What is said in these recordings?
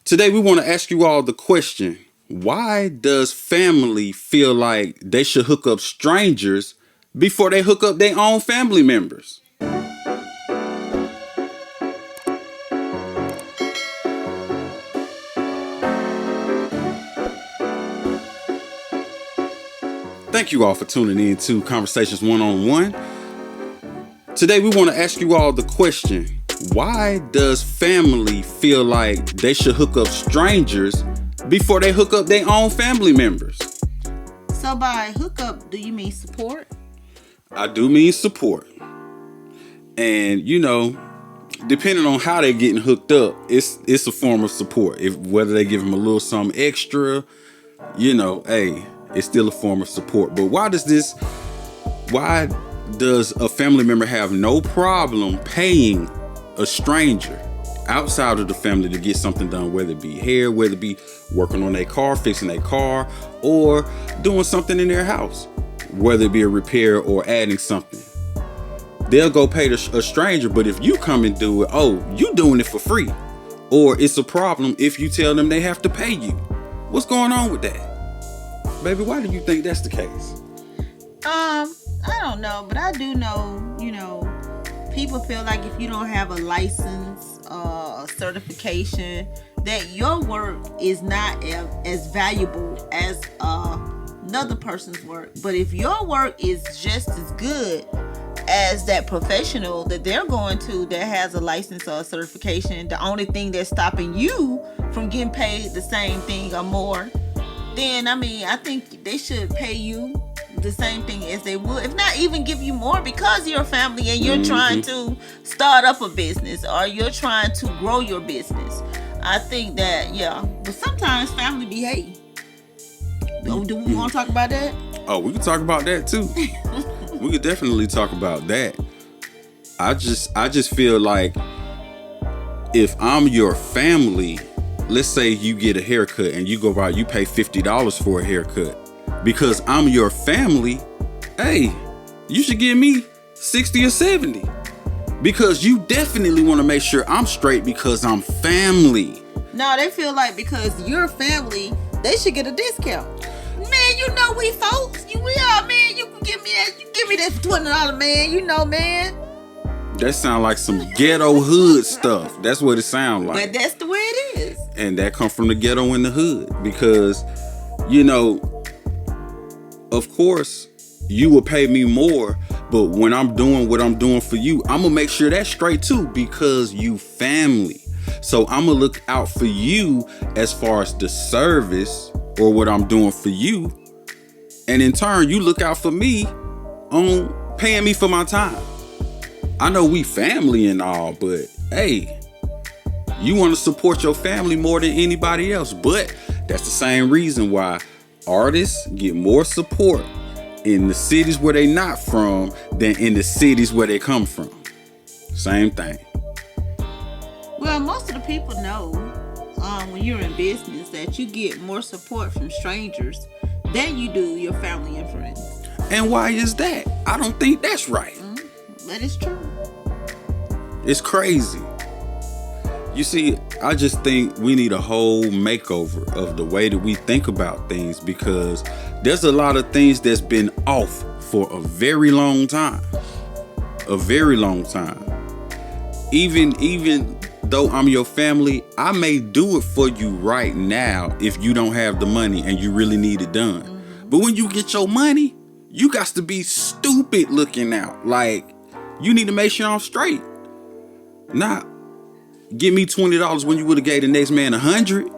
Today we want to ask you all the question, why does family feel like they should hook up strangers before they hook up their own family members? Thank you all for tuning in to Conversations One-on-One. Today we want to ask you all the question, why does family feel like they should hook up strangers before they hook up their own family members? So by hookup, do you mean support? I do mean support. And depending on how they're getting hooked up, it's a form of support. If whether they give them a little something extra, hey, it's still a form of support. But why does a family member have no problem paying a stranger outside of the family to get something done, whether it be hair, whether it be working on their car, fixing their car, or doing something in their house, whether it be a repair or adding something? They'll go pay a stranger, but if you come and do it, you doing it for free. Or it's a problem if you tell them they have to pay you. What's going on with that? Baby, why do you think that's the case? I don't know, but I do know, people feel like if you don't have a license, a certification, that your work is not as valuable as another person's work. But if your work is just as good as that professional that they're going to that has a license or a certification, the only thing that's stopping you from getting paid the same thing or more, then I think they should pay you the same thing as they would, if not even give you more, because you're a family and you're trying to start up a business or you're trying to grow your business. I think that, but sometimes family be hating. Do we want to talk about that? Oh, we can talk about that too. We could definitely talk about that. I just feel like if I'm your family, let's say you get a haircut and you go by, you pay $50 for a haircut. Because I'm your family, hey, you should give me 60 or 70. Because you definitely want to make sure I'm straight because I'm family. No, they feel like because you're family, they should get a discount. Man, we folks. We are, man. You can give me that. You give me that for $20, man. Man. That sound like some ghetto hood stuff. That's what it sounds like. But that's the way it is. And that come from the ghetto in the hood. Because, of course, you will pay me more, but when I'm doing what I'm doing for you, I'm going to make sure that's straight too, because you family. So I'm going to look out for you as far as the service or what I'm doing for you. And in turn, you look out for me on paying me for my time. I know we family and all, but hey, you want to support your family more than anybody else. But that's the same reason why artists get more support in the cities where they not from than in the cities where they come from. Same thing. Well, most of the people know when you're in business that you get more support from strangers than you do your family and friends. And why is that? I don't think that's right. But it's true. It's crazy. You see, I just think we need a whole makeover of the way that we think about things, because there's a lot of things that's been off for a very long time. A very long time. Even though I'm your family, I may do it for you right now if you don't have the money and you really need it done. But when you get your money, you got to be stupid looking out. Like, you need to make sure I'm straight. Not give me $20 when you would have gave the next man $100.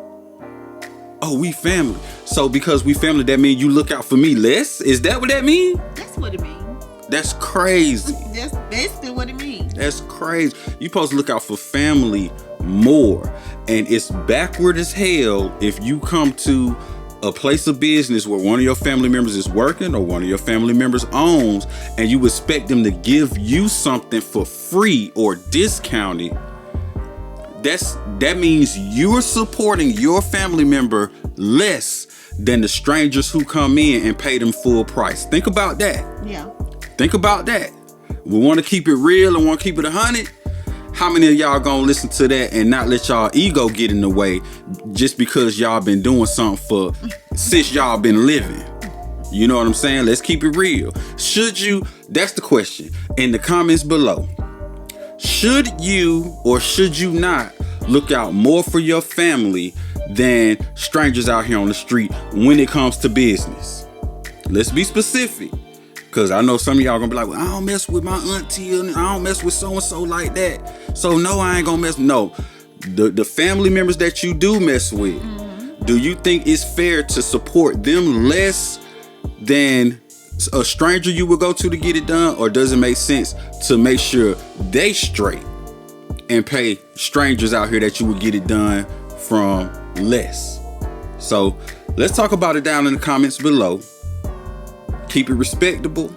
Oh, we family. So because we family, that means you look out for me less? Is that what that means? That's what it means. That's crazy. That's basically what it means. That's crazy. You supposed to look out for family more. And it's backward as hell if you come to a place of business where one of your family members is working or one of your family members owns, and you expect them to give you something for free or discounted. That means you're supporting your family member less than the strangers who come in and pay them full price. Think about that. Yeah. Think about that. We want to keep it real and want to keep it 100. How many of y'all gonna listen to that and not let y'all ego get in the way just because y'all been doing something for since y'all been living? You know what I'm saying? Let's keep it real. Should you, that's the question in the comments below. Should you or should you not look out more for your family than strangers out here on the street when it comes to business? Let's be specific. Because I know some of y'all gonna be like, well, I don't mess with my auntie, and I don't mess with so-and-so like that. So no, I ain't gonna mess. No, the family members that you do mess with, do you think it's fair to support them less than a stranger you would go to get it done? Or does it make sense to make sure they straight and pay strangers out here that you would get it done from less? So let's talk about it down in the comments below. Keep it respectable.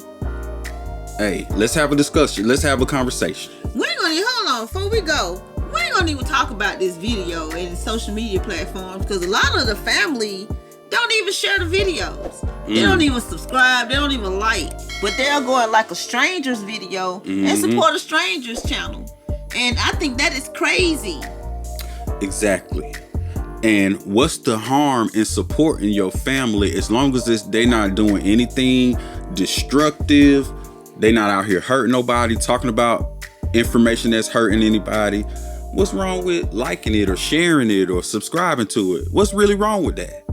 Hey, let's have a discussion. Let's have a conversation. We ain't gonna, hold on, before we go, we ain't gonna even talk about this video and social media platforms, because a lot of the family don't even share the videos. They don't even subscribe. They don't even like. But they'll go at like a stranger's video and support a stranger's channel. And I think that is crazy. Exactly. And what's the harm in supporting your family as long as they not doing anything destructive? They not out here hurting nobody, talking about information that's hurting anybody. What's wrong with liking it or sharing it or subscribing to it? What's really wrong with that?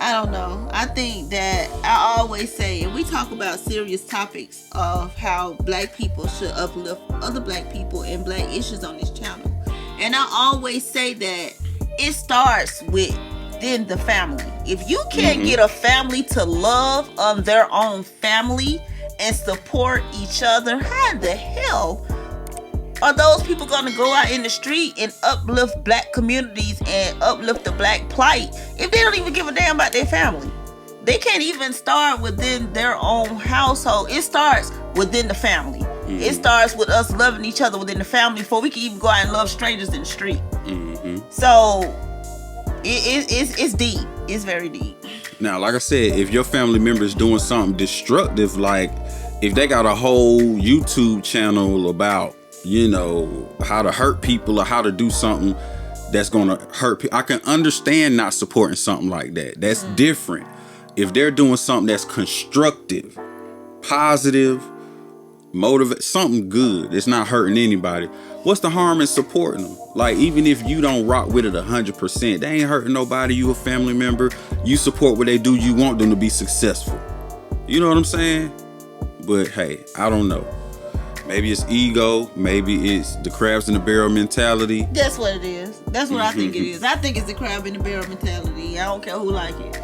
I don't know. I think that I always say, and we talk about serious topics of how black people should uplift other black people and black issues on this channel. And I always say that it starts within the family. If you can't get a family to love on their own family and support each other, how in the hell are those people going to go out in the street and uplift black communities and uplift the black plight if they don't even give a damn about their family? They can't even start within their own household. It starts within the family. It starts with us loving each other within the family before we can even go out and love strangers in the street. So it's deep. It's very deep. Now, like I said, if your family member is doing something destructive, like if they got a whole YouTube channel about, you know, how to hurt people or how to do something that's gonna hurt people, I can understand not supporting something like that. That's different. If they're doing something that's constructive, positive, motivate, something good, it's not hurting anybody, what's the harm in supporting them? Like, even if you don't rock with it 100%, they ain't hurting nobody. You a family member, you support what they do, you want them to be successful. You know what I'm saying? But hey, I don't know. Maybe it's ego, maybe it's the crabs in the barrel mentality. That's what it is. That's what I think it is. I think it's the crab in the barrel mentality. I don't care who like it.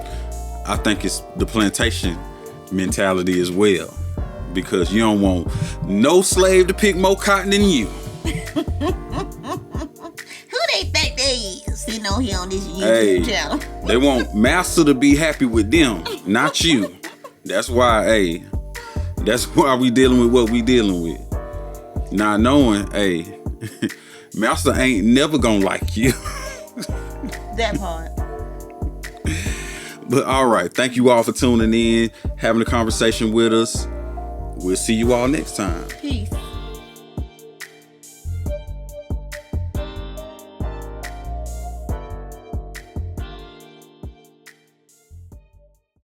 I think it's the plantation mentality as well, because you don't want no slave to pick more cotton than you. Who they think they is sitting on here on this YouTube channel? They want master to be happy with them, not you. That's why, that's why we dealing with what we dealing with. Not knowing, master ain't never gonna like you. That part. But all right, thank you all for tuning in, having a conversation with us. We'll see you all next time. Peace.